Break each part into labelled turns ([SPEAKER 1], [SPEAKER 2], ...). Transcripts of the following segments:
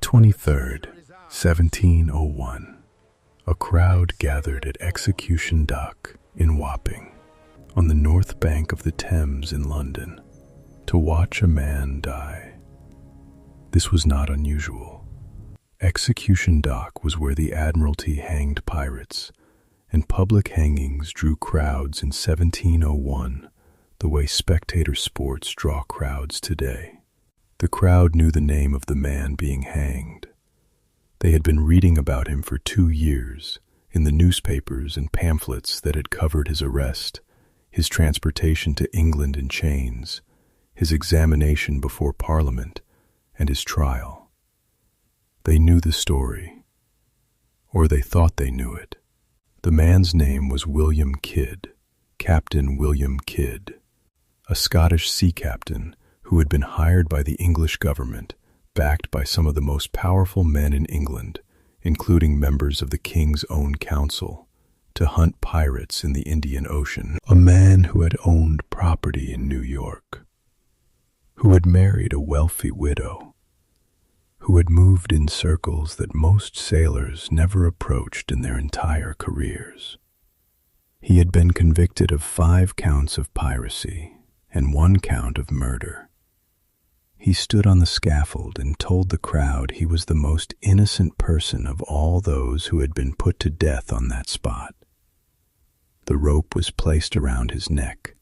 [SPEAKER 1] 23rd, 1701. A crowd gathered at Execution Dock in Wapping, on the north bank of the Thames in London, to watch a man die. This was not unusual. Execution Dock was where the Admiralty hanged pirates, and public hangings drew crowds in 1701 the way spectator sports draw crowds today. The crowd knew the name of the man being hanged. They had been reading about him for 2 years in the newspapers and pamphlets that had covered his arrest, his transportation to England in chains, his examination before Parliament, and his trial. They knew the story, or they thought they knew it. The man's name was William Kidd, Captain William Kidd, a Scottish sea captain who had been hired by the English government, backed by some of the most powerful men in England, including members of the King's Own Council, to hunt pirates in the Indian Ocean. A man who had owned property in New York, who had married a wealthy widow, who had moved in circles that most sailors never approached in their entire careers. He had been convicted of 5 counts of piracy and 1 count of murder. He stood on the scaffold and told the crowd he was the most innocent person of all those who had been put to death on that spot. The rope was placed around his neck.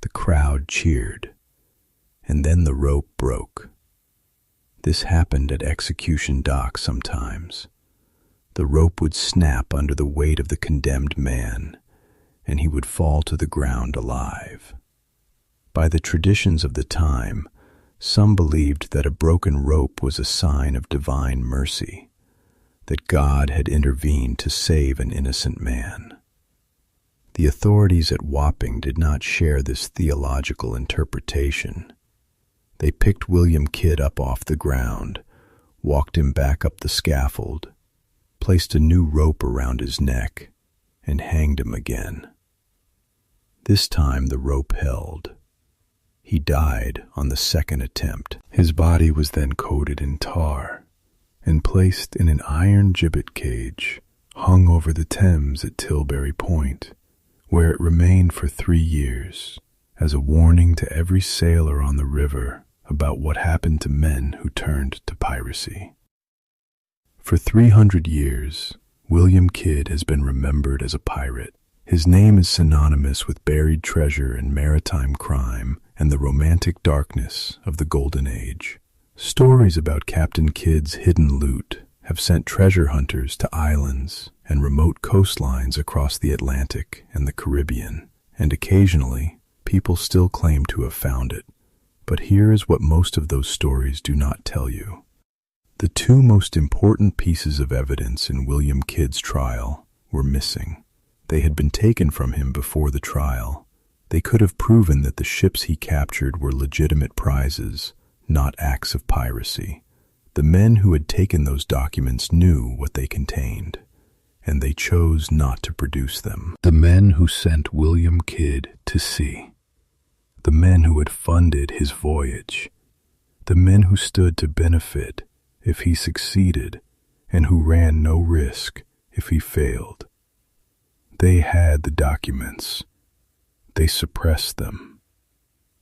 [SPEAKER 1] The crowd cheered, and then the rope broke. This happened at Execution Dock sometimes. The rope would snap under the weight of the condemned man, and he would fall to the ground alive. By the traditions of the time, some believed that a broken rope was a sign of divine mercy, that God had intervened to save an innocent man. The authorities at Wapping did not share this theological interpretation. They picked William Kidd up off the ground, walked him back up the scaffold, placed a new rope around his neck, and hanged him again. This time the rope held. He died on the 2nd attempt. His body was then coated in tar and placed in an iron gibbet cage hung over the Thames at Tilbury Point, where it remained for 3 years as a warning to every sailor on the river about what happened to men who turned to piracy. For 300 years, William Kidd has been remembered as a pirate. His name is synonymous with buried treasure and maritime crime and the romantic darkness of the Golden Age. Stories about Captain Kidd's hidden loot have sent treasure hunters to islands and remote coastlines across the Atlantic and the Caribbean, and occasionally people still claim to have found it. But here is what most of those stories do not tell you. The 2 most important pieces of evidence in William Kidd's trial were missing. They had been taken from him before the trial. They could have proven that the ships he captured were legitimate prizes, not acts of piracy. The men who had taken those documents knew what they contained, and they chose not to produce them. The men who sent William Kidd to sea, the men who had funded his voyage, the men who stood to benefit if he succeeded and who ran no risk if he failed. They had the documents. They suppressed them.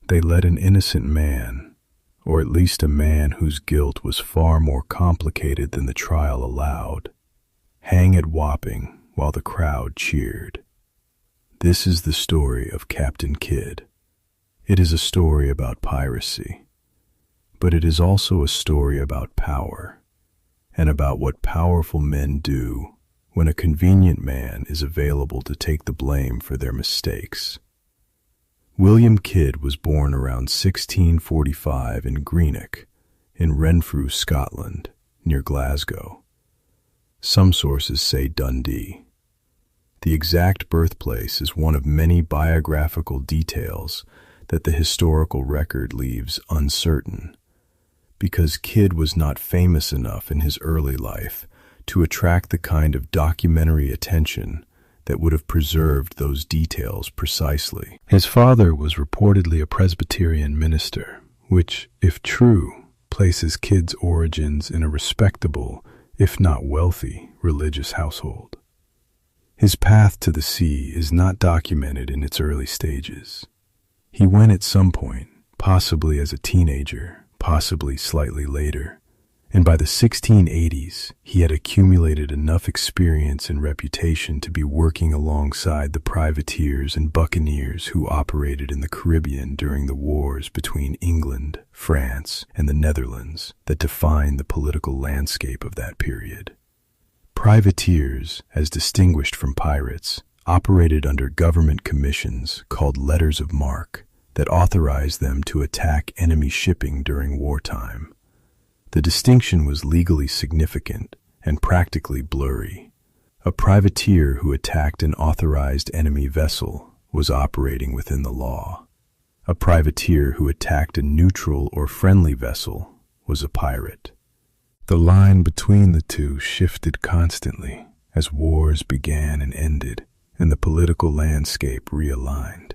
[SPEAKER 1] They let an innocent man, or at least a man whose guilt was far more complicated than the trial allowed, hang at Wapping while the crowd cheered. This is the story of Captain Kidd. It is a story about piracy, but it is also a story about power, and about what powerful men do when a convenient man is available to take the blame for their mistakes. William Kidd was born around 1645 in Greenock, in Renfrew, Scotland, near Glasgow. Some sources say Dundee. The exact birthplace is one of many biographical details that the historical record leaves uncertain, because Kidd was not famous enough in his early life to attract the kind of documentary attention that would have preserved those details precisely. His father was reportedly a Presbyterian minister, which, if true, places Kidd's origins in a respectable, if not wealthy, religious household. His path to the sea is not documented in its early stages. He went at some point, possibly as a teenager, possibly slightly later, and by the 1680s he had accumulated enough experience and reputation to be working alongside the privateers and buccaneers who operated in the Caribbean during the wars between England, France, and the Netherlands that defined the political landscape of that period. Privateers, as distinguished from pirates, operated under government commissions called letters of marque that authorized them to attack enemy shipping during wartime. The distinction was legally significant and practically blurry. A privateer who attacked an authorized enemy vessel was operating within the law. A privateer who attacked a neutral or friendly vessel was a pirate. The line between the two shifted constantly as wars began and ended and the political landscape realigned.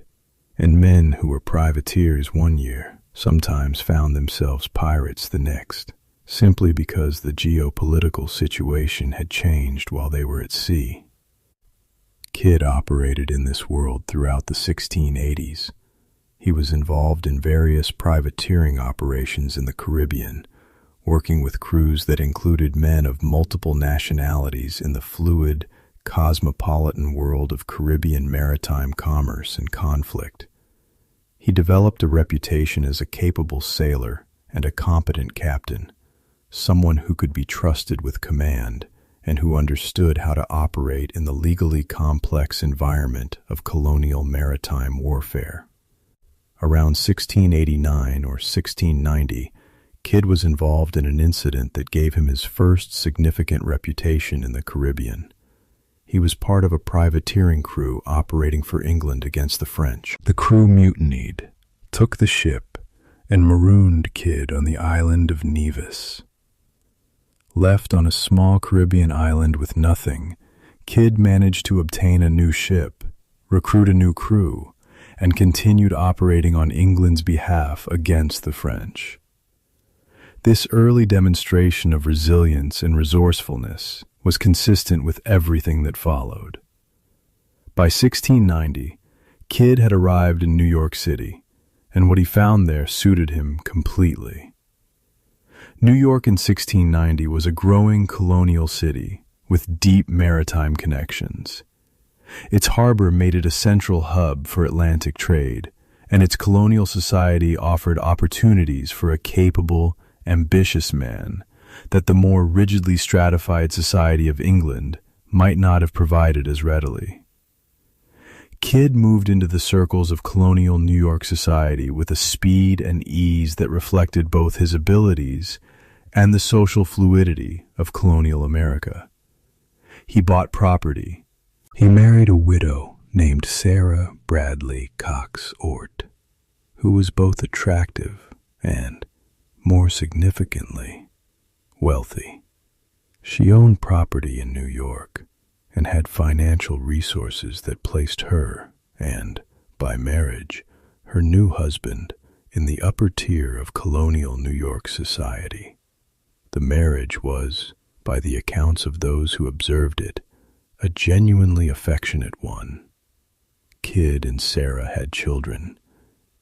[SPEAKER 1] And men who were privateers one year sometimes found themselves pirates the next, simply because the geopolitical situation had changed while they were at sea. Kidd operated in this world throughout the 1680s. He was involved in various privateering operations in the Caribbean, working with crews that included men of multiple nationalities in the fluid, cosmopolitan world of Caribbean maritime commerce and conflict. He developed a reputation as a capable sailor and a competent captain, someone who could be trusted with command and who understood how to operate in the legally complex environment of colonial maritime warfare. Around 1689 or 1690, Kidd was involved in an incident that gave him his first significant reputation in the Caribbean. He was part of a privateering crew operating for England against the French. The crew mutinied, took the ship, and marooned Kidd on the island of Nevis. Left on a small Caribbean island with nothing, Kidd managed to obtain a new ship, recruit a new crew, and continued operating on England's behalf against the French. This early demonstration of resilience and resourcefulness was consistent with everything that followed. By 1690, Kidd had arrived in New York City, and what he found there suited him completely. New York in 1690 was a growing colonial city with deep maritime connections. Its harbor made it a central hub for Atlantic trade, and its colonial society offered opportunities for a capable, ambitious man that the more rigidly stratified society of England might not have provided as readily. Kidd moved into the circles of colonial New York society with a speed and ease that reflected both his abilities and the social fluidity of colonial America. He bought property. He married a widow named Sarah Bradley Cox Ort, who was both attractive and, more significantly, wealthy. She owned property in New York and had financial resources that placed her and, by marriage, her new husband in the upper tier of colonial New York society. The marriage was, by the accounts of those who observed it, a genuinely affectionate one. Kidd and Sarah had children.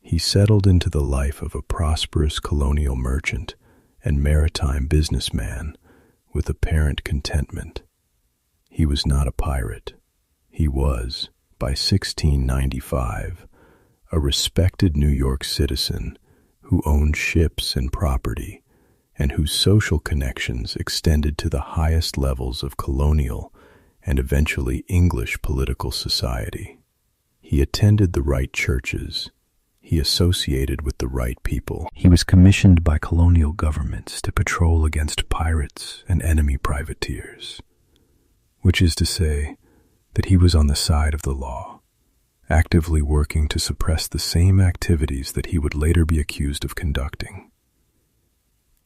[SPEAKER 1] He settled into the life of a prosperous colonial merchant and maritime businessman with apparent contentment. He was not a pirate. He was, by 1695, a respected New York citizen who owned ships and property, and whose social connections extended to the highest levels of colonial and eventually English political society. He attended the right churches. He associated with the right people. He was commissioned by colonial governments to patrol against pirates and enemy privateers, which is to say that he was on the side of the law, actively working to suppress the same activities that he would later be accused of conducting.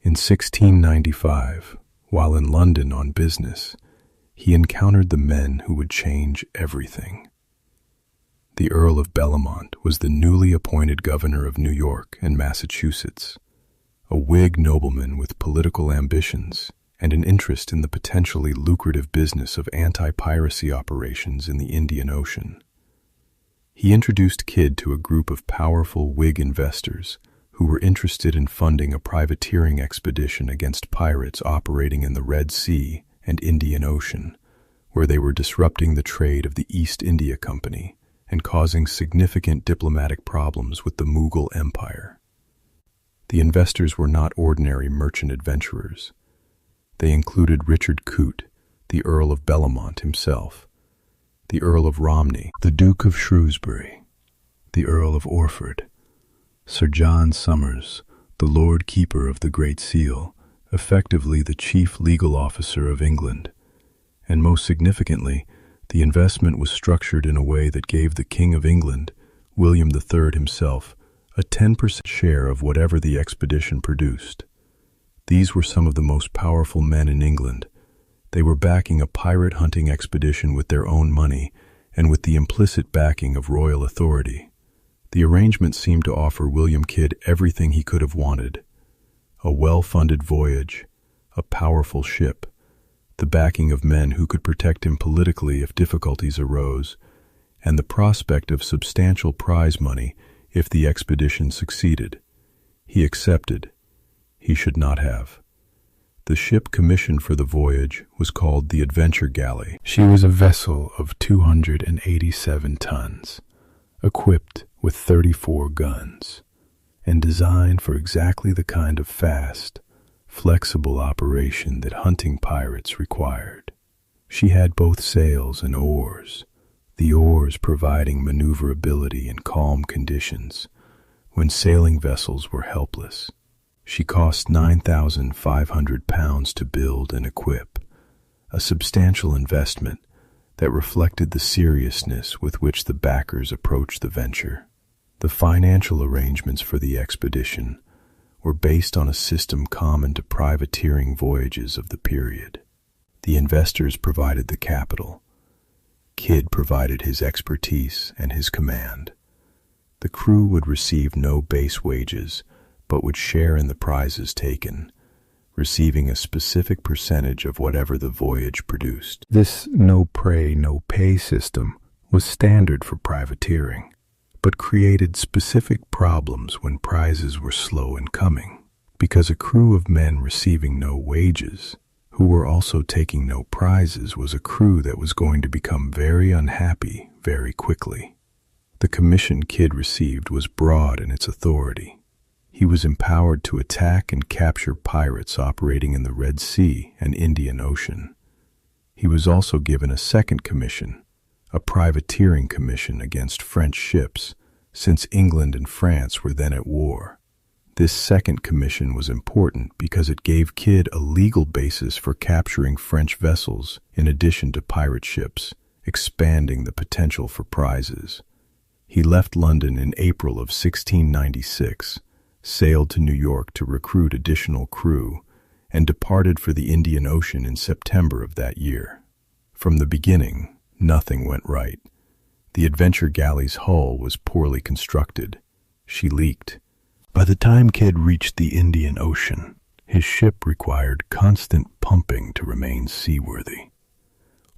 [SPEAKER 1] In 1695, while in London on business, he encountered the men who would change everything. The Earl of Bellamont was the newly appointed governor of New York and Massachusetts, a Whig nobleman with political ambitions and an interest in the potentially lucrative business of anti-piracy operations in the Indian Ocean. He introduced Kidd to a group of powerful Whig investors who were interested in funding a privateering expedition against pirates operating in the Red Sea and Indian Ocean, where they were disrupting the trade of the East India Company and causing significant diplomatic problems with the Mughal Empire. The investors were not ordinary merchant adventurers. They included Richard Coote, the Earl of Bellamont himself, the Earl of Romney, the Duke of Shrewsbury, the Earl of Orford, Sir John Somers, the Lord Keeper of the Great Seal, effectively the chief legal officer of England, and most significantly, the investment was structured in a way that gave the King of England, William III himself, a 10% share of whatever the expedition produced. These were some of the most powerful men in England. They were backing a pirate hunting expedition with their own money and with the implicit backing of royal authority. The arrangement seemed to offer William Kidd everything he could have wanted: a well-funded voyage, a powerful ship, the backing of men who could protect him politically if difficulties arose, and the prospect of substantial prize money if the expedition succeeded. He accepted. He should not have. The ship commissioned for the voyage was called the Adventure Galley. She was a vessel of 287 tons, equipped with 34 guns, and designed for exactly the kind of fast, flexible operation that hunting pirates required. She had both sails and oars, the oars providing maneuverability in calm conditions when sailing vessels were helpless. She cost £9,500 to build and equip, a substantial investment that reflected the seriousness with which the backers approached the venture. The financial arrangements for the expedition were based on a system common to privateering voyages of the period. The investors provided the capital. Kidd provided his expertise and his command. The crew would receive no base wages, but would share in the prizes taken, receiving a specific percentage of whatever the voyage produced. This no-prey, no-pay system was standard for privateering, but created specific problems when prizes were slow in coming, because a crew of men receiving no wages, who were also taking no prizes, was a crew that was going to become very unhappy very quickly. The commission Kidd received was broad in its authority. He was empowered to attack and capture pirates operating in the Red Sea and Indian Ocean. He was also given a second commission, a privateering commission against French ships, since England and France were then at war. This second commission was important because it gave Kidd a legal basis for capturing French vessels in addition to pirate ships, expanding the potential for prizes. He left London in April of 1696, sailed to New York to recruit additional crew, and departed for the Indian Ocean in September of that year. From the beginning, nothing went right. The Adventure Galley's hull was poorly constructed. She leaked. By the time Kidd reached the Indian Ocean, his ship required constant pumping to remain seaworthy.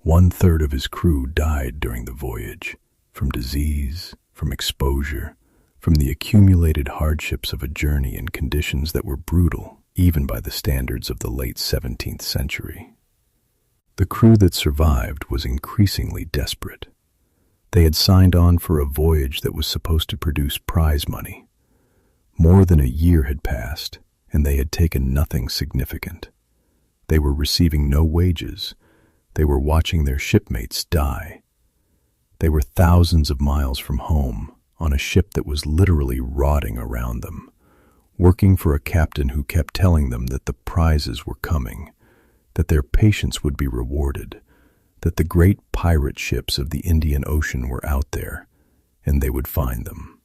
[SPEAKER 1] 1/3 of his crew died during the voyage, from disease, from exposure, from the accumulated hardships of a journey in conditions that were brutal, even by the standards of the late 17th century. The crew that survived was increasingly desperate. They had signed on for a voyage that was supposed to produce prize money. More than a year had passed, and they had taken nothing significant. They were receiving no wages. They were watching their shipmates die. They were thousands of miles from home, on a ship that was literally rotting around them, working for a captain who kept telling them that the prizes were coming, that their patience would be rewarded, that the great pirate ships of the Indian Ocean were out there, and they would find them.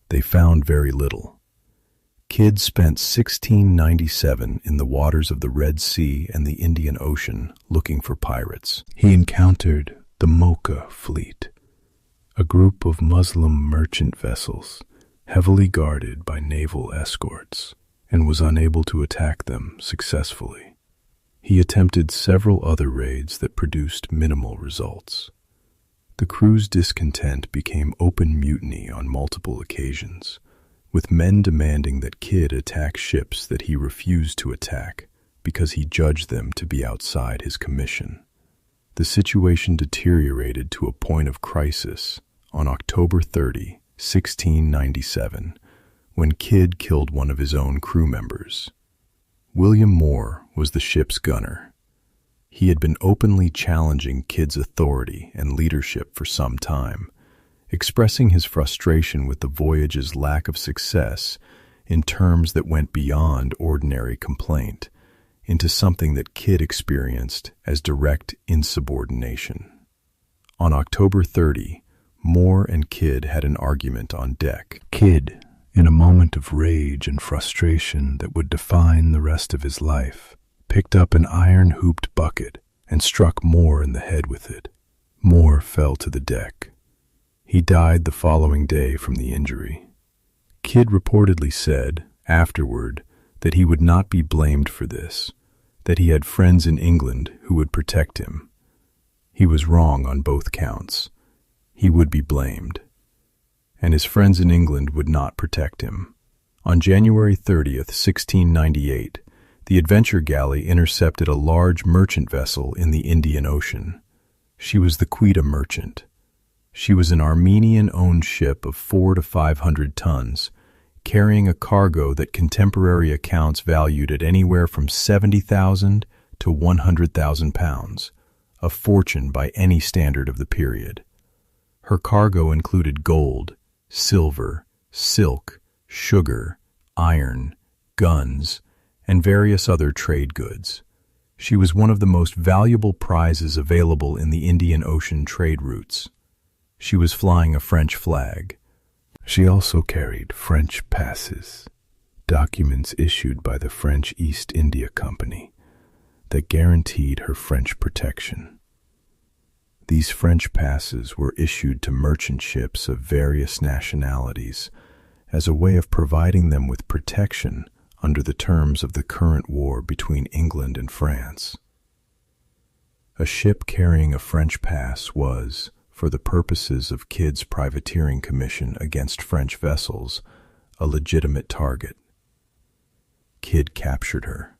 [SPEAKER 1] They found very little. Kidd spent 1697 in the waters of the Red Sea and the Indian Ocean looking for pirates. He encountered the Mocha fleet, a group of Muslim merchant vessels heavily guarded by naval escorts. and was unable to attack them successfully. He attempted several other raids that produced minimal results. The crew's discontent became open mutiny on multiple occasions, with men demanding that Kidd attack ships that he refused to attack because he judged them to be outside his commission. The situation deteriorated to a point of crisis on October 30, 1697, when Kidd killed one of his own crew members. William Moore was the ship's gunner. He had been openly challenging Kidd's authority and leadership for some time, expressing his frustration with the voyage's lack of success in terms that went beyond ordinary complaint into something that Kidd experienced as direct insubordination. On October 30, Moore and Kidd had an argument on deck. Kidd, in a moment of rage and frustration that would define the rest of his life, picked up an iron-hooped bucket and struck Moore in the head with it. Moore fell to the deck. He died the following day from the injury. Kidd reportedly said, afterward, that he would not be blamed for this, that he had friends in England who would protect him. He was wrong on both counts. He would be blamed, and his friends in England would not protect him. On January 30th, 1698, the Adventure Galley intercepted a large merchant vessel in the Indian Ocean. She was the Quetta Merchant. She was an Armenian-owned ship of 400 to 500 tons, carrying a cargo that contemporary accounts valued at anywhere from 70,000 to 100,000 pounds, a fortune by any standard of the period. Her cargo included gold, silver, silk, sugar, iron, guns, and various other trade goods. She was one of the most valuable prizes available in the Indian Ocean trade routes. She was flying a French flag. She also carried French passes, documents issued by the French East India Company that guaranteed her French protection. These French passes were issued to merchant ships of various nationalities as a way of providing them with protection under the terms of the current war between England and France. A ship carrying a French pass was, for the purposes of Kidd's privateering commission against French vessels, a legitimate target. Kidd captured her.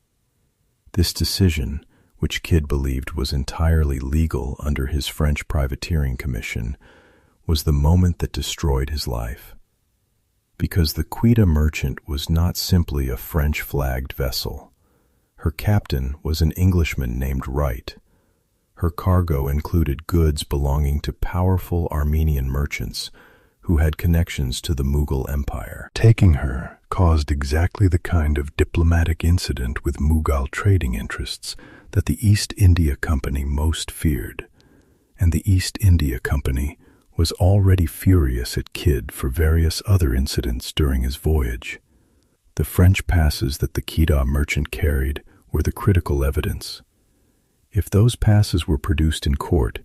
[SPEAKER 1] This decision, which Kidd believed was entirely legal under his French privateering commission, was the moment that destroyed his life. Because the Quetta Merchant was not simply a French-flagged vessel. Her captain was an Englishman named Wright. Her cargo included goods belonging to powerful Armenian merchants who had connections to the Mughal Empire. Taking her caused exactly the kind of diplomatic incident with Mughal trading interests that the East India Company most feared, and the East India Company was already furious at Kidd for various other incidents during his voyage. The French passes that the Quetta Merchant carried were the critical evidence. If those passes were produced in court,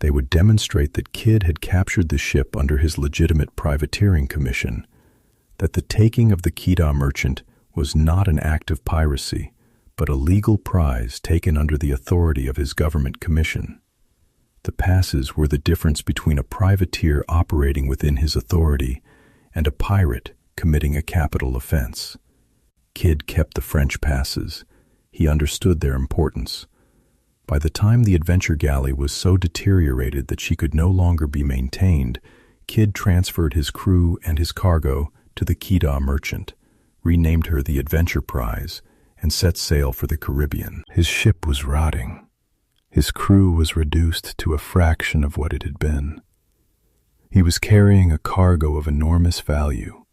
[SPEAKER 1] they would demonstrate that Kidd had captured the ship under his legitimate privateering commission, that the taking of the Quetta Merchant was not an act of piracy, but a legal prize taken under the authority of his government commission. The passes were the difference between a privateer operating within his authority and a pirate committing a capital offense. Kidd kept the French passes. He understood their importance. By the time the Adventure Galley was so deteriorated that she could no longer be maintained, Kidd transferred his crew and his cargo to the Quetta Merchant, renamed her the Adventure Prize, and set sail for the Caribbean. His ship was rotting. His crew was reduced to a fraction of what it had been. He was carrying a cargo of enormous value,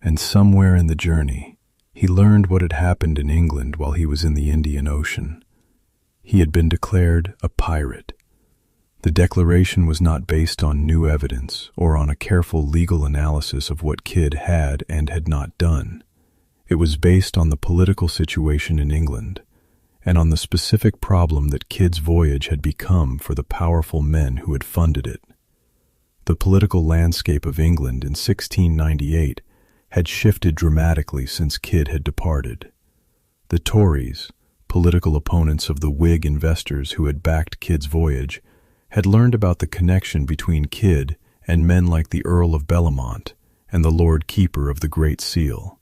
[SPEAKER 1] and somewhere in the journey, he learned what had happened in England while he was in the Indian Ocean. He had been declared a pirate. The declaration was not based on new evidence or on a careful legal analysis of what Kidd had and had not done. It was based on the political situation in England and on the specific problem that Kidd's voyage had become for the powerful men who had funded it. The political landscape of England in 1698 had shifted dramatically since Kidd had departed. The Tories, political opponents of the Whig investors who had backed Kidd's voyage, had learned about the connection between Kidd and men like the Earl of Bellamont and the Lord Keeper of the Great Seal.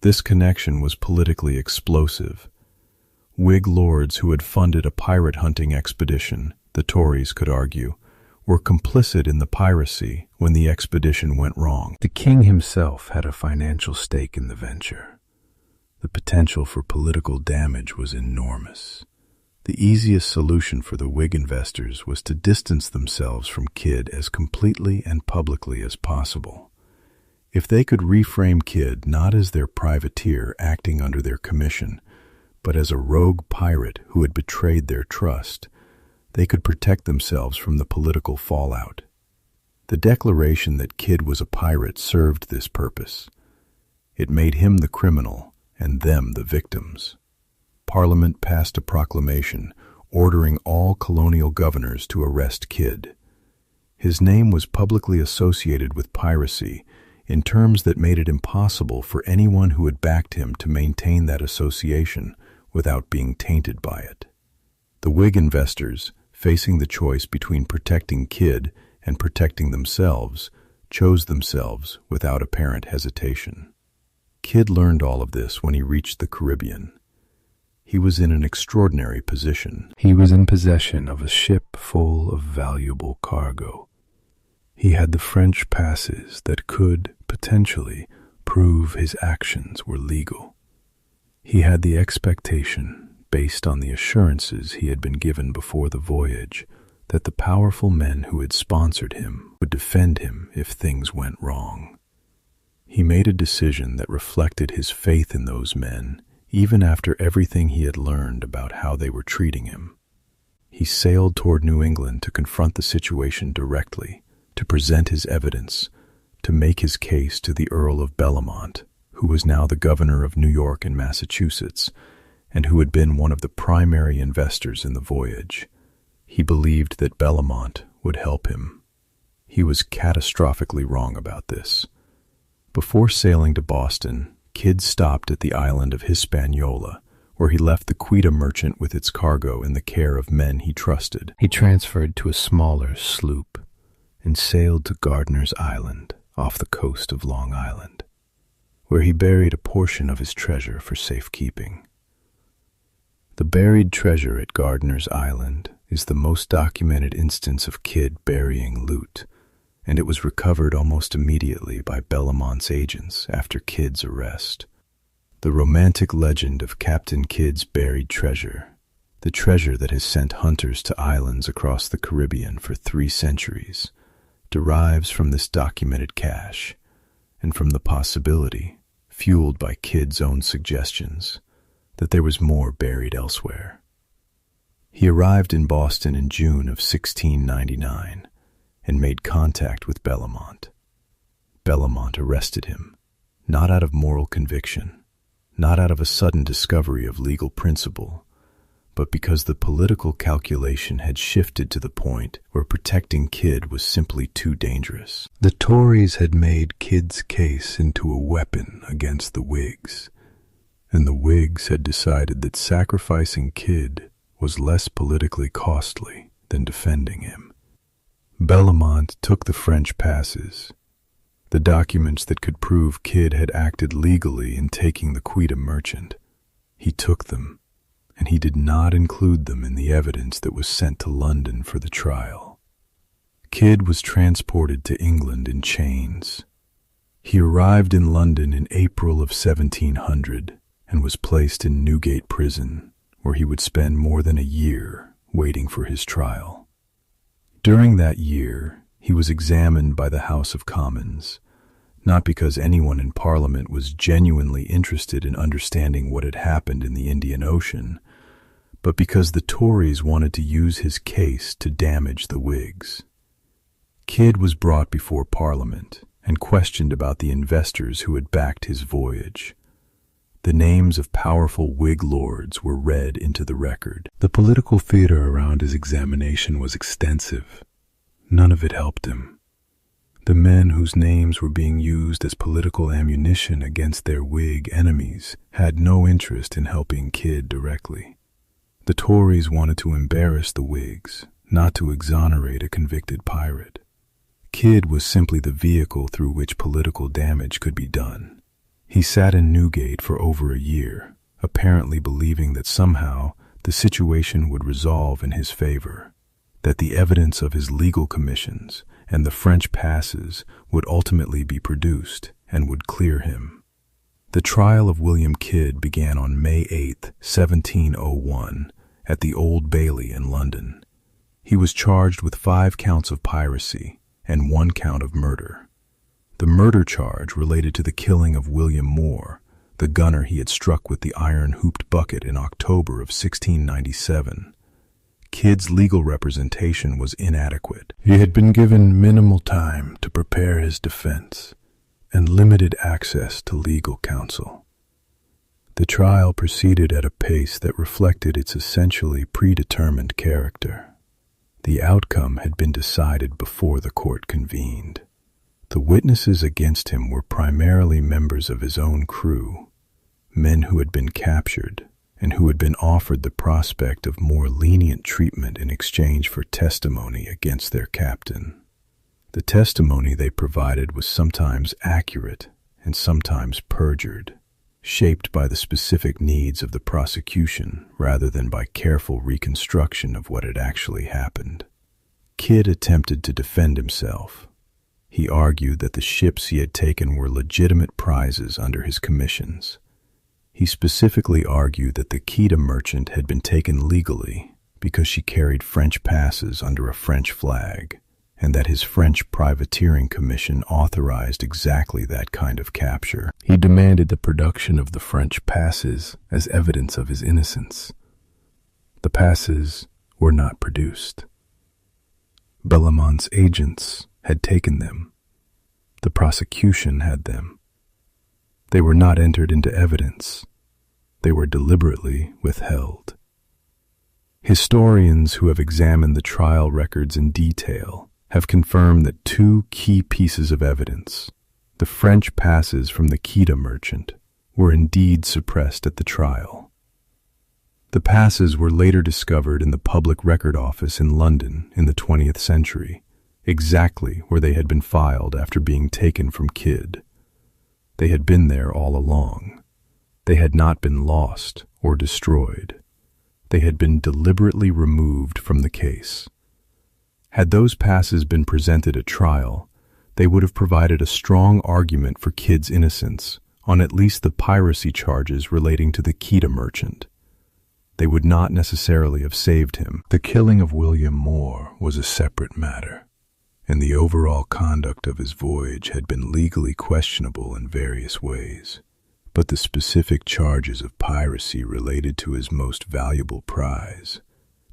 [SPEAKER 1] This connection was politically explosive. Whig lords who had funded a pirate hunting expedition, the Tories could argue, were complicit in the piracy when the expedition went wrong. The king himself had a financial stake in the venture. The potential for political damage was enormous. The easiest solution for the Whig investors was to distance themselves from Kidd as completely and publicly as possible. If they could reframe Kidd not as their privateer acting under their commission, but as a rogue pirate who had betrayed their trust, they could protect themselves from the political fallout. The declaration that Kidd was a pirate served this purpose. It made him the criminal and them the victims. Parliament passed a proclamation ordering all colonial governors to arrest Kidd. His name was publicly associated with piracy in terms that made it impossible for anyone who had backed him to maintain that association without being tainted by it. The Whig investors, facing the choice between protecting Kidd and protecting themselves, chose themselves without apparent hesitation. Kidd learned all of this when he reached the Caribbean. He was in an extraordinary position. He was in possession of a ship full of valuable cargo. He had the French passes that could, potentially, prove his actions were legal. He had the expectation, based on the assurances he had been given before the voyage, that the powerful men who had sponsored him would defend him if things went wrong. He made a decision that reflected his faith in those men, even after everything he had learned about how they were treating him. He sailed toward New England to confront the situation directly, to present his evidence, to make his case to the Earl of Bellamont, who was now the governor of New York and Massachusetts, and who had been one of the primary investors in the voyage. He believed that Bellamont would help him. He was catastrophically wrong about this. Before sailing to Boston, Kidd stopped at the island of Hispaniola, where he left the Quita merchant with its cargo in the care of men he trusted. He transferred to a smaller sloop and sailed to Gardiner's Island off the coast of Long Island, where he buried a portion of his treasure for safekeeping. The buried treasure at Gardiner's Island is the most documented instance of Kidd burying loot, and it was recovered almost immediately by Bellamont's agents after Kidd's arrest. The romantic legend of Captain Kidd's buried treasure, the treasure that has sent hunters to islands across the Caribbean for 3 centuries, derives from this documented cache, and from the possibility, fueled by Kidd's own suggestions, that there was more buried elsewhere. He arrived in Boston in June of 1699 and made contact with Bellamont. Bellamont arrested him, not out of moral conviction, not out of a sudden discovery of legal principle, but because the political calculation had shifted to the point where protecting Kidd was simply too dangerous. The Tories had made Kidd's case into a weapon against the Whigs, and the Whigs had decided that sacrificing Kidd was less politically costly than defending him. Bellamont took the French passes, the documents that could prove Kidd had acted legally in taking the Quita merchant. He took them, and he did not include them in the evidence that was sent to London for the trial. Kidd was transported to England in chains. He arrived in London in April of 1700 and was placed in Newgate Prison, where he would spend more than a year waiting for his trial. During that year, he was examined by the House of Commons, not because anyone in Parliament was genuinely interested in understanding what had happened in the Indian Ocean, but because the Tories wanted to use his case to damage the Whigs. Kidd was brought before Parliament and questioned about the investors who had backed his voyage. The names of powerful Whig lords were read into the record. The political theater around his examination was extensive. None of it helped him. The men whose names were being used as political ammunition against their Whig enemies had no interest in helping Kidd directly. The Tories wanted to embarrass the Whigs, not to exonerate a convicted pirate. Kidd was simply the vehicle through which political damage could be done. He sat in Newgate for over a year, apparently believing that somehow the situation would resolve in his favor, that the evidence of his legal commissions and the French passes would ultimately be produced and would clear him. The trial of William Kidd began on May 8, 1701, at the Old Bailey in London. He was charged with 5 counts of piracy and 1 count of murder. The murder charge related to the killing of William Moore, the gunner he had struck with the iron-hooped bucket in October of 1697. Kidd's legal representation was inadequate. He had been given minimal time to prepare his defense and limited access to legal counsel. The trial proceeded at a pace that reflected its essentially predetermined character. The outcome had been decided before the court convened. The witnesses against him were primarily members of his own crew, men who had been captured and who had been offered the prospect of more lenient treatment in exchange for testimony against their captain. The testimony they provided was sometimes accurate and sometimes perjured, shaped by the specific needs of the prosecution rather than by careful reconstruction of what had actually happened. Kidd attempted to defend himself. He argued that the ships he had taken were legitimate prizes under his commissions. He specifically argued that the Quita merchant had been taken legally because she carried French passes under a French flag, and that his French privateering commission authorized exactly that kind of capture. He demanded the production of the French passes as evidence of his innocence. The passes were not produced. Bellamont's agents had taken them. The prosecution had them. They were not entered into evidence. They were deliberately withheld. Historians who have examined the trial records in detail have confirmed that 2 key pieces of evidence, the French passes from the Quita merchant, were indeed suppressed at the trial. The passes were later discovered in the Public Record Office in London in the 20th century, exactly where they had been filed after being taken from Kidd. They had been there all along. They had not been lost or destroyed. They had been deliberately removed from the case. Had those passes been presented at trial, they would have provided a strong argument for Kidd's innocence on at least the piracy charges relating to the Quita merchant. They would not necessarily have saved him. The killing of William Moore was a separate matter, and the overall conduct of his voyage had been legally questionable in various ways. But the specific charges of piracy related to his most valuable prize,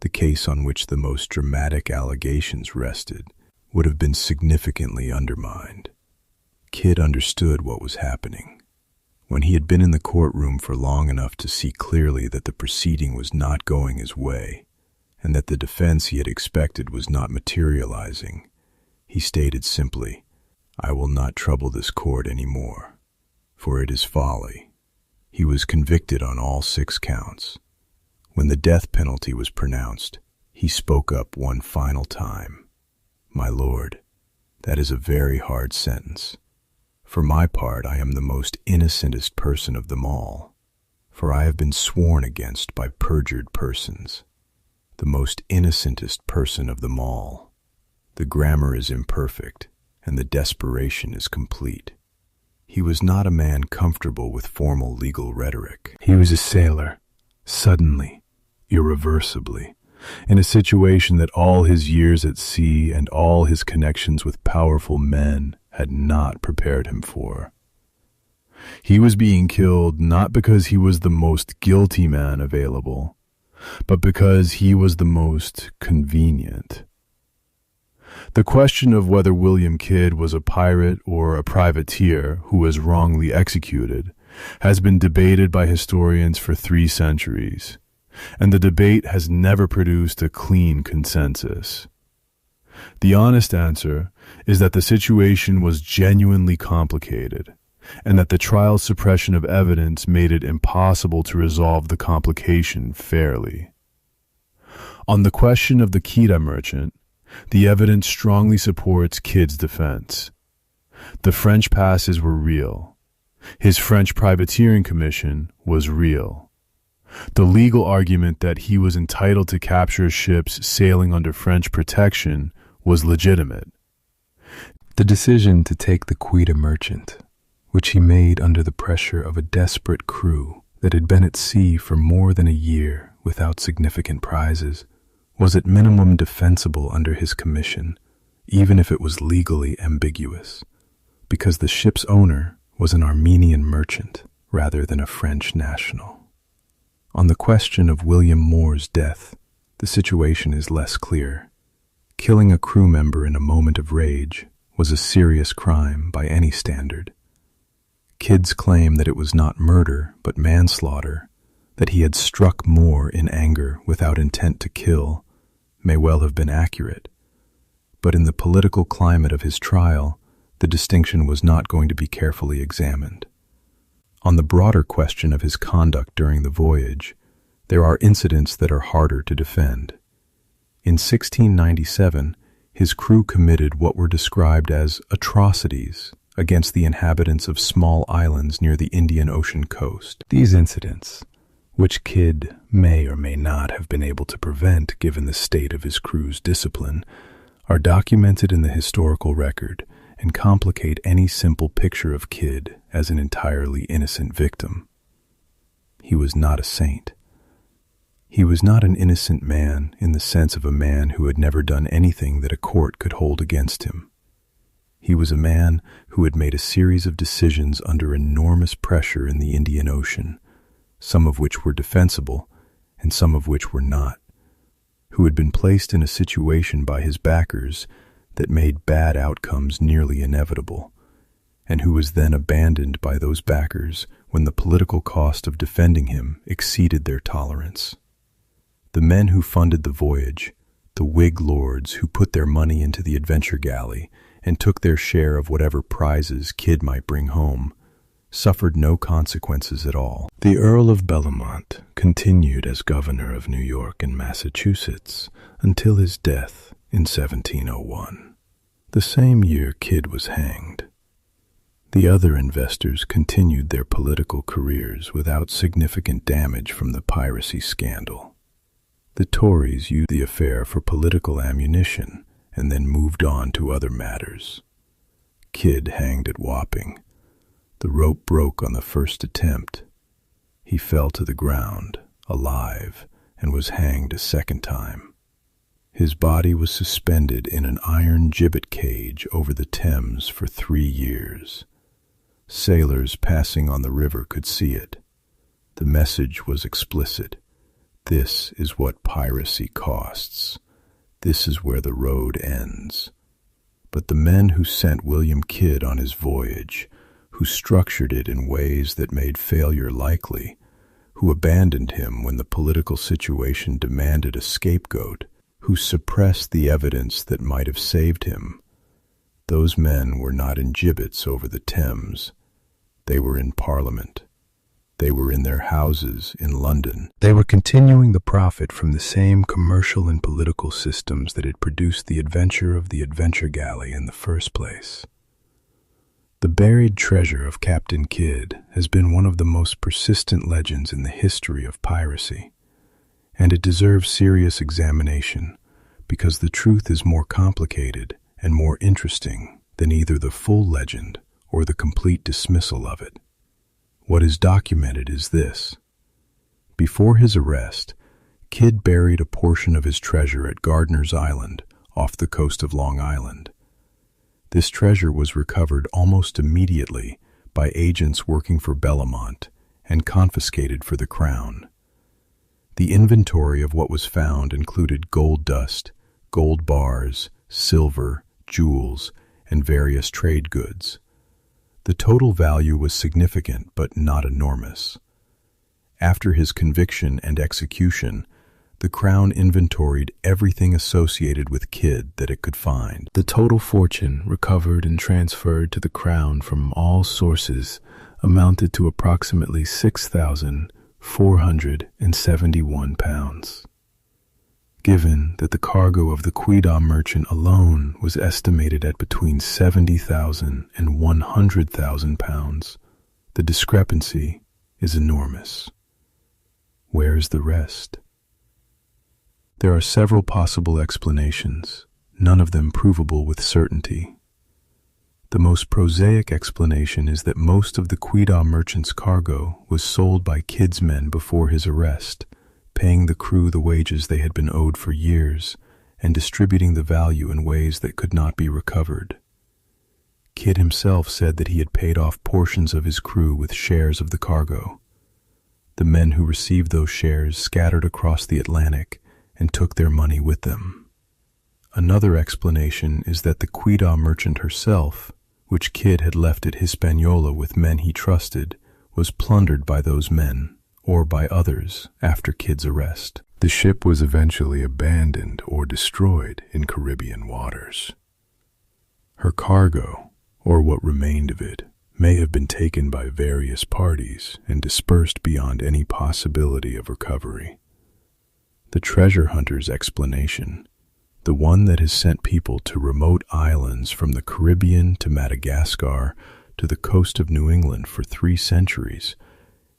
[SPEAKER 1] the case on which the most dramatic allegations rested, would have been significantly undermined. Kidd understood what was happening. When he had been in the courtroom for long enough to see clearly that the proceeding was not going his way, and that the defense he had expected was not materializing, he stated simply, "I will not trouble this court any more, for it is folly." He was convicted on all 6 counts. When the death penalty was pronounced, he spoke up one final time. "My lord, that is a very hard sentence. For my part, I am the most innocentest person of them all, for I have been sworn against by perjured persons. The most innocentest person of them all. The grammar is imperfect, and the desperation is complete." He was not a man comfortable with formal legal rhetoric. He was a sailor, suddenly, irreversibly, in a situation that all his years at sea and all his connections with powerful men had not prepared him for. He was being killed not because he was the most guilty man available, but because he was the most convenient. The question of whether William Kidd was a pirate or a privateer who was wrongly executed has been debated by historians for 3 centuries, and the debate has never produced a clean consensus. The honest answer is that the situation was genuinely complicated, and that the trial suppression of evidence made it impossible to resolve the complication fairly. On the question of the Kita merchant, the evidence strongly supports Kidd's defense. The French passes were real. His French privateering commission was real. The legal argument that he was entitled to capture ships sailing under French protection was legitimate. The decision to take the Quita merchant, which he made under the pressure of a desperate crew that had been at sea for more than a year without significant prizes, was at minimum defensible under his commission, even if it was legally ambiguous, because the ship's owner was an Armenian merchant rather than a French national. On the question of William Moore's death, the situation is less clear. Killing a crew member in a moment of rage was a serious crime by any standard. Kidd's claim that it was not murder but manslaughter, that he had struck Moore in anger without intent to kill, may well have been accurate. But in the political climate of his trial, the distinction was not going to be carefully examined. On the broader question of his conduct during the voyage, there are incidents that are harder to defend. In 1697, his crew committed what were described as atrocities against the inhabitants of small islands near the Indian Ocean coast. These incidents, which Kidd may or may not have been able to prevent given the state of his crew's discipline, are documented in the historical record and complicate any simple picture of Kidd as an entirely innocent victim. He was not a saint. He was not an innocent man in the sense of a man who had never done anything that a court could hold against him. He was a man who had made a series of decisions under enormous pressure in the Indian Ocean, some of which were defensible and some of which were not, who had been placed in a situation by his backers that made bad outcomes nearly inevitable, and who was then abandoned by those backers when the political cost of defending him exceeded their tolerance. The men who funded the voyage, the Whig lords who put their money into the adventure galley and took their share of whatever prizes Kidd might bring home, suffered no consequences at all. The Earl of Bellamont continued as governor of New York and Massachusetts until his death in 1701, the same year Kidd was hanged. The other investors continued their political careers without significant damage from the piracy scandal. The Tories used the affair for political ammunition and then moved on to other matters. Kidd hanged at Wapping. The rope broke on the first attempt. He fell to the ground, alive, and was hanged a second time. His body was suspended in an iron gibbet cage over the Thames for 3 years. Sailors passing on the river could see it. The message was explicit. This is what piracy costs. This is where the road ends. But the men who sent William Kidd on his voyage, who structured it in ways that made failure likely, who abandoned him when the political situation demanded a scapegoat, who suppressed the evidence that might have saved him, those men were not in gibbets over the Thames. They were in Parliament. They were in their houses in London. They were continuing the profit from the same commercial and political systems that had produced the adventure of the adventure galley in the first place. The buried treasure of Captain Kidd has been one of the most persistent legends in the history of piracy, and it deserves serious examination because the truth is more complicated and more interesting than either the full legend or the complete dismissal of it. What is documented is this. Before his arrest, Kidd buried a portion of his treasure at Gardiner's Island off the coast of Long Island. This treasure was recovered almost immediately by agents working for Bellamont and confiscated for the Crown. The inventory of what was found included gold dust, gold bars, silver, jewels, and various trade goods. The total value was significant but not enormous. After his conviction and execution, the Crown inventoried everything associated with Kidd that it could find. The total fortune recovered and transferred to the Crown from all sources amounted to approximately £6,471. Given that the cargo of the Quidam merchant alone was estimated at between £70,000 and £100,000, the discrepancy is enormous. Where's the rest? There are several possible explanations, none of them provable with certainty. The most prosaic explanation is that most of the Quidam merchant's cargo was sold by Kidd's men before his arrest, paying the crew the wages they had been owed for years and distributing the value in ways that could not be recovered. Kidd himself said that he had paid off portions of his crew with shares of the cargo. The men who received those shares scattered across the Atlantic and took their money with them. Another explanation is that the Quidam merchant herself, which Kidd had left at Hispaniola with men he trusted, was plundered by those men, or by others, after Kidd's arrest. The ship was eventually abandoned or destroyed in Caribbean waters. Her cargo, or what remained of it, may have been taken by various parties and dispersed beyond any possibility of recovery. The treasure hunter's explanation, the one that has sent people to remote islands from the Caribbean to Madagascar to the coast of New England for 3 centuries,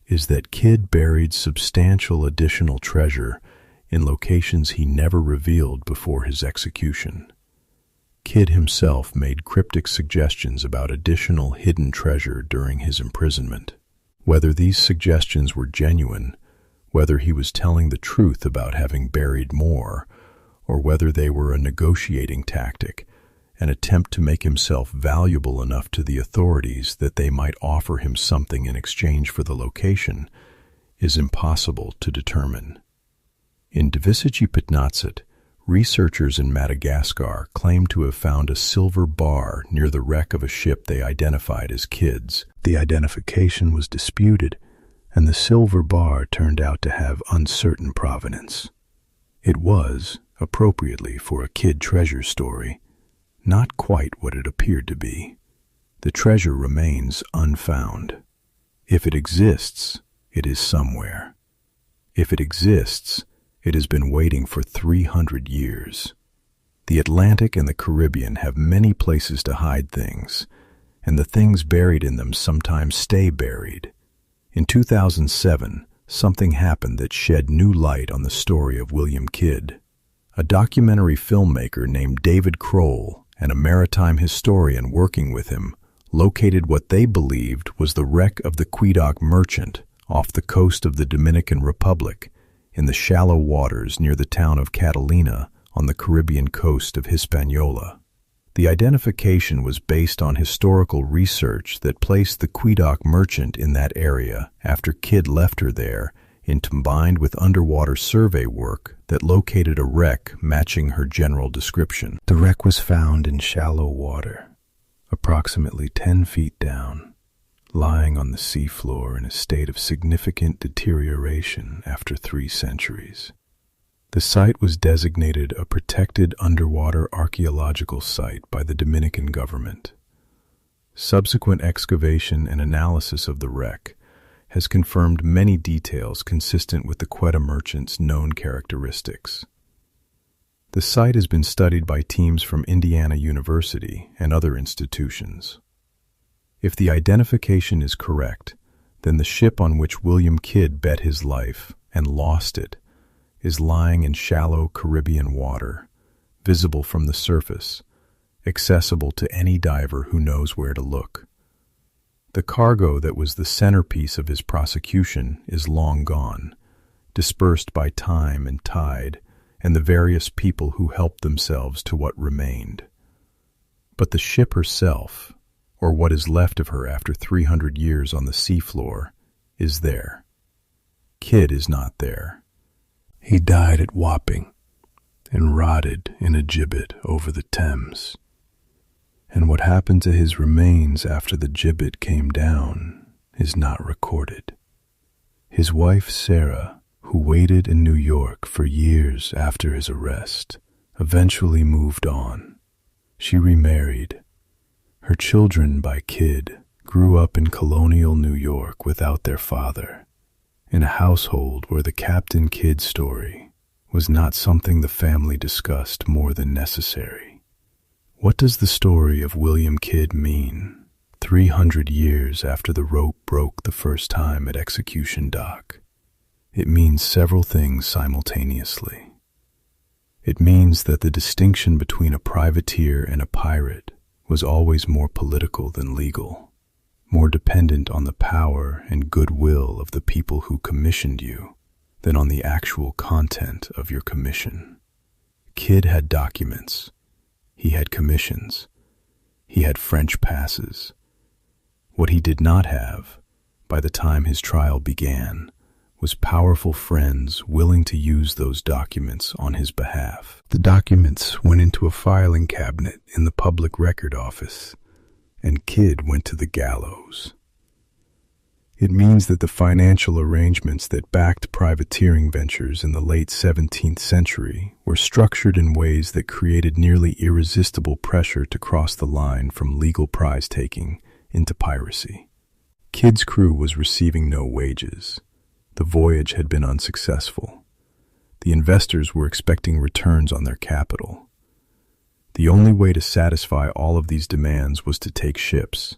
[SPEAKER 1] is that Kidd buried substantial additional treasure in locations he never revealed before his execution. Kidd himself made cryptic suggestions about additional hidden treasure during his imprisonment. Whether these suggestions were genuine, whether he was telling the truth about having buried more, or whether they were a negotiating tactic, an attempt to make himself valuable enough to the authorities that they might offer him something in exchange for the location, is impossible to determine. In Divisici-Pitnatsat, researchers in Madagascar claim to have found a silver bar near the wreck of a ship they identified as Kidd's. The identification was disputed, and the silver bar turned out to have uncertain provenance. It was, appropriately for a Kidd treasure story, not quite what it appeared to be. The treasure remains unfound. If it exists, it is somewhere. If it exists, it has been waiting for 300 years. The Atlantic and the Caribbean have many places to hide things, and the things buried in them sometimes stay buried. In 2007, something happened that shed new light on the story of William Kidd. A documentary filmmaker named David Kroll and a maritime historian working with him located what they believed was the wreck of the Quidam merchant off the coast of the Dominican Republic in the shallow waters near the town of Catalina on the Caribbean coast of Hispaniola. The identification was based on historical research that placed the Quidam merchant in that area after Kidd left her there, and combined with underwater survey work that located a wreck matching her general description. The wreck was found in shallow water, approximately 10 feet down, lying on the seafloor in a state of significant deterioration after 3 centuries. The site was designated a protected underwater archaeological site by the Dominican government. Subsequent excavation and analysis of the wreck has confirmed many details consistent with the Quetta merchant's known characteristics. The site has been studied by teams from Indiana University and other institutions. If the identification is correct, then the ship on which William Kidd bet his life and lost it is lying in shallow Caribbean water, visible from the surface, accessible to any diver who knows where to look. The cargo that was the centerpiece of his prosecution is long gone, dispersed by time and tide and the various people who helped themselves to what remained. But the ship herself, or what is left of her after 300 years on the seafloor, is there. Kidd is not there. He died at Wapping and rotted in a gibbet over the Thames. And what happened to his remains after the gibbet came down is not recorded. His wife Sarah, who waited in New York for years after his arrest, eventually moved on. She remarried. Her children by Kidd grew up in colonial New York without their father, in a household where the Captain Kidd story was not something the family discussed more than necessary. What does the story of William Kidd mean 300 years after the rope broke the first time at Execution Dock? It means several things simultaneously. It means that the distinction between a privateer and a pirate was always more political than legal, more dependent on the power and goodwill of the people who commissioned you than on the actual content of your commission. Kidd had documents. He had commissions. He had French passes. What he did not have, by the time his trial began, was powerful friends willing to use those documents on his behalf. The documents went into a filing cabinet in the Public Record Office, and Kidd went to the gallows. It means that the financial arrangements that backed privateering ventures in the late 17th century were structured in ways that created nearly irresistible pressure to cross the line from legal prize-taking into piracy. Kidd's crew was receiving no wages. The voyage had been unsuccessful. The investors were expecting returns on their capital. The only way to satisfy all of these demands was to take ships,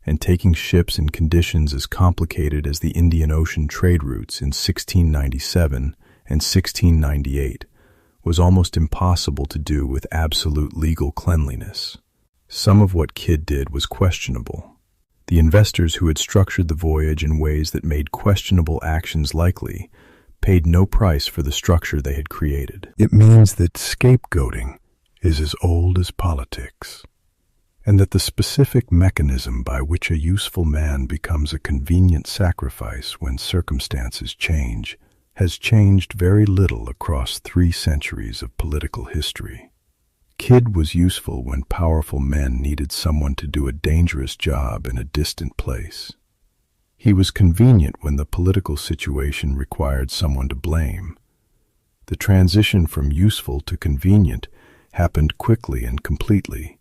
[SPEAKER 1] and taking ships in conditions as complicated as the Indian Ocean trade routes in 1697 and 1698 was almost impossible to do with absolute legal cleanliness. Some of what Kidd did was questionable. The investors who had structured the voyage in ways that made questionable actions likely paid no price for the structure they had created. It means that scapegoating is as old as politics, and that the specific mechanism by which a useful man becomes a convenient sacrifice when circumstances change has changed very little across 3 centuries of political history. Kidd was useful when powerful men needed someone to do a dangerous job in a distant place. He was convenient when the political situation required someone to blame. The transition from useful to convenient happened quickly and completely,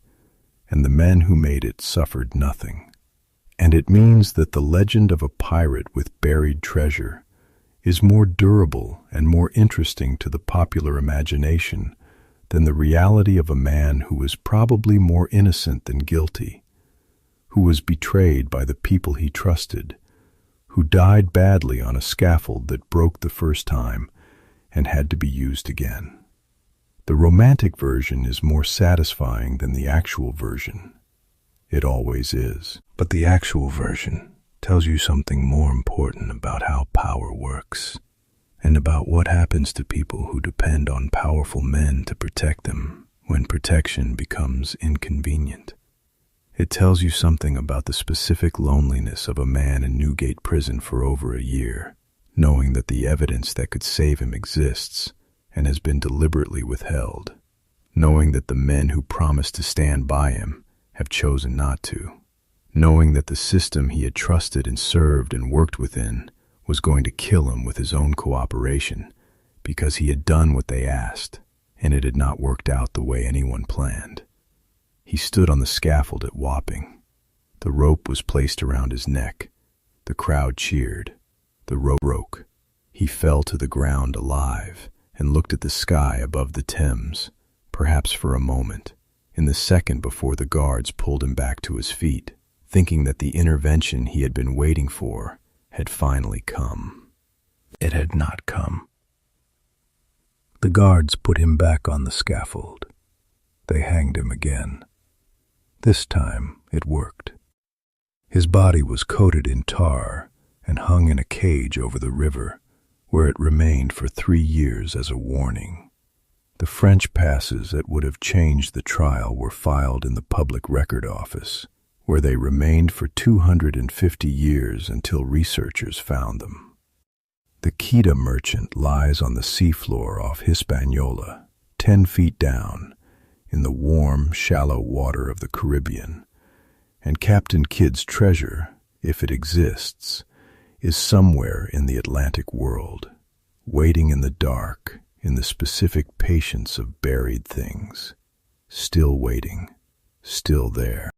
[SPEAKER 1] and the men who made it suffered nothing. And it means that the legend of a pirate with buried treasure is more durable and more interesting to the popular imagination than the reality of a man who was probably more innocent than guilty, who was betrayed by the people he trusted, who died badly on a scaffold that broke the first time and had to be used again. The romantic version is more satisfying than the actual version. It always is. But the actual version tells you something more important about how power works, and about what happens to people who depend on powerful men to protect them when protection becomes inconvenient. It tells you something about the specific loneliness of a man in Newgate prison for over a year, knowing that the evidence that could save him exists and has been deliberately withheld, knowing that the men who promised to stand by him have chosen not to, knowing that the system he had trusted and served and worked within was going to kill him with his own cooperation because he had done what they asked, and it had not worked out the way anyone planned. He stood on the scaffold at Wapping. The rope was placed around his neck. The crowd cheered. The rope broke. He fell to the ground alive and looked at the sky above the Thames, perhaps for a moment, in the second before the guards pulled him back to his feet, thinking that the intervention he had been waiting for had finally come. It had not come. The guards put him back on the scaffold. They hanged him again. This time it worked. His body was coated in tar and hung in a cage over the river, where it remained for 3 years as a warning. The French passes that would have changed the trial were filed in the Public Record Office, where they remained for 250 years until researchers found them. The Quita Merchant lies on the seafloor off Hispaniola, 10 feet down, in the warm, shallow water of the Caribbean, and Captain Kidd's treasure, if it exists, is somewhere in the Atlantic world. waiting in the dark, in the specific patience of buried things, still waiting, still there.